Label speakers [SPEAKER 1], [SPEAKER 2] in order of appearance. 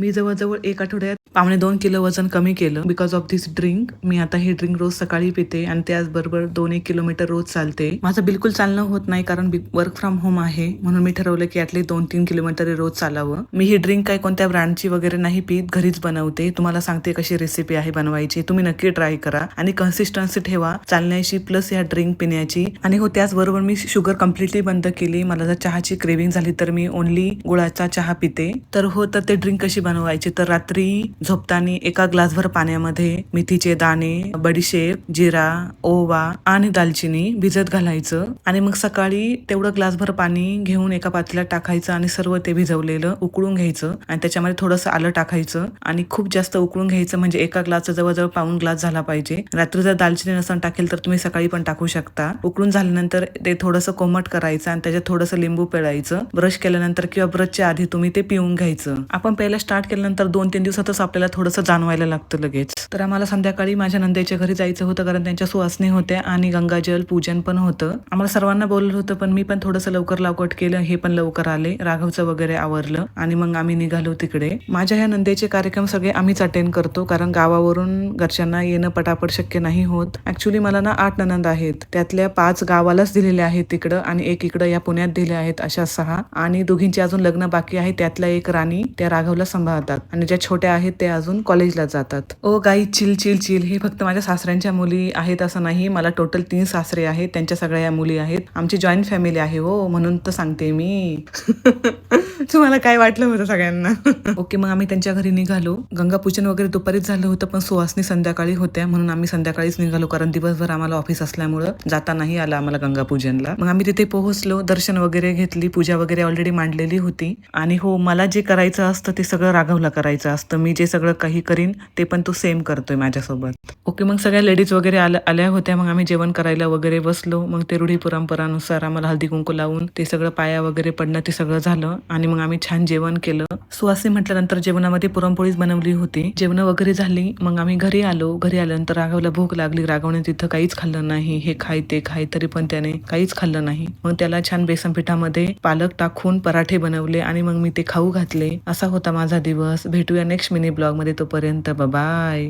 [SPEAKER 1] मी जवळजवळ 1 आठवड्यात 1.5-2 किलो वजन कमी केलं बिकॉज ऑफ दिस ड्रिंक. मी आता हे ड्रिंक रोज सकाळी पिते आणि त्याचबरोबर 2-1 किलोमीटर रोज चालते. माझं बिलकुल चालणं होत नाही कारण वर्क फ्रॉम होम आहे, म्हणून मी ठरवलं की ॲटलीस्ट 2-3 किलोमीटर रोज चालावं. मी ही ड्रिंक काय कोणत्या ब्रँडची वगैरे नाही पित, घरीच बनवते. तुम्हाला सांगते कशी रेसिपी आहे बनवायची, तुम्ही नक्की ट्राय करा आणि कन्सिस्टन्सी ठेवा चालण्याची प्लस या ड्रिंक पिण्याची. आणि हो, त्याचबरोबर मी शुगर कम्प्लिटली बंद केली. मला जर चहाची क्रेविंग झाली तर मी ओनली गुळाचा चहा पिते. तर हो, तर ते ड्रिंक कशी बनवायची, तर रात्री झोपताना 1 ग्लासभर पाण्यामध्ये मेथीचे दाणे, बडीशेप, जिरा, ओवा आणि दालचिनी भिजत घालायचं आणि मग सकाळी तेवढं ग्लासभर पाणी घेऊन एका पातेल्यात टाकायचं आणि सर्व ते भिजवलेलं उकळून घ्यायचं आणि त्याच्यामध्ये थोडंसं आलं टाकायचं आणि खूप जास्त उकळून घ्यायचं, म्हणजे एका ग्लासचा जवळजवळ पाऊण ग्लास झाला पाहिजे. रात्री जर दालचिनी नसन टाकेल तर तुम्ही सकाळी पण टाकू शकता. उकळून झाल्यानंतर ते थोडंसं कोमट करायचं आणि त्याच्यात थोडंसं लिंबू पिळायचं. ब्रश केल्यानंतर किंवा ब्रशच्या आधी तुम्ही ते पिऊन घ्यायचं. आपण पहिला स्टार्ट केल्यानंतर 2-3 दिवसातच आपल्याला थोडंसं जाणवायला लागतं लगेच. तर आम्हाला संध्याकाळी माझ्या नंदेच्या घरी जायचं होतं कारण त्यांच्या सुवासनी होत्या आणि गंगाजल पूजन पण होतं. आम्हाला सर्वांना बोललं होतं पण मी पण थोडंसं लवकर केलं. हे पण लवकर आले, राघवचं वगैरे आवरलं आणि मग आम्ही निघालो तिकडे. माझ्या ह्या नंदेचे कार्यक्रम सगळे आम्हीच अटेंड करतो कारण गावावरून घरच्यांना येणं पटापट शक्य नाही होत. ऍक्च्युली मला ना 8 ननंद आहेत, त्यातल्या 5 गावालाच दिलेल्या आहेत तिकडं आणि एक इकडं या पुण्यात दिल्या आहेत, अशा 6. आणि दोघींची अजून लग्न बाकी आहे. त्यातल्या एक राणी त्या राघवला सांभाळतात आणि ज्या छोट्या आहेत त्या अजून कॉलेजला जातात. ओ गाई, चिल चिल चिल. हे फक्त माझ्या सासऱ्यांच्या मुली आहेत असं नाही, मला टोटल 3 सासरे आहेत, त्यांच्या सगळ्या या मुली आहेत. आमची जॉईंट फॅमिली आहे हो, म्हणून तर सांगते मी. तुम्हाला काय वाटलं होतं सगळ्यांना? ओके, मग आम्ही त्यांच्या घरी निघालो. गंगापूजन वगैरे दुपारीच झालं होतं पण सुवासनी संध्याकाळी होत्या म्हणून आम्ही संध्याकाळीच निघालो कारण दिवसभर आम्हाला ऑफिस असल्यामुळं जाता नाही आला आम्हाला गंगापूजनला. मग आम्ही तिथे पोहोचलो, दर्शन वगैरे घेतली, पूजा वगैरे ऑलरेडी मांडलेली होती. आणि हो, मला जे करायचं असतं ते सगळं राघवला करायचं असतं. मी जे सगळं काही करीन ते पण तो सेम करतोय माझ्यासोबत. ओके, मग सगळ्या लेडीज वगैरे आल्या होत्या. मग आम्ही जेवण करायला वगैरे बसलो. मग ते रूढी परंपरानुसार आम्हाला हळदी कुंकू लावून ते सगळं पाया वगैरे पडणं ते सगळं झालं आणि मग आम्ही छान जेवण केलं. सुवासिनी म्हटल्यानंतर जेवणामध्ये पुरणपोळीच बनवली होती. जेवण वगैरे झाली. मग आम्ही घरी आलो. घरी आल्यानंतर राघवला भूक लागली. राघवने तिथं काहीच खाल्लं नाही. हे खाय ते खाय, तरी पण त्याने काहीच खाल्लं नाही. मग त्याला छान बेसन पिठामध्ये पालक टाकून पराठे बनवले आणि मग मी ते खाऊ घातले. असा होता माझा दिवस. भेटूया नेक्स्ट मिनी ब्लॉग मध्ये, तोपर्यंत बाय.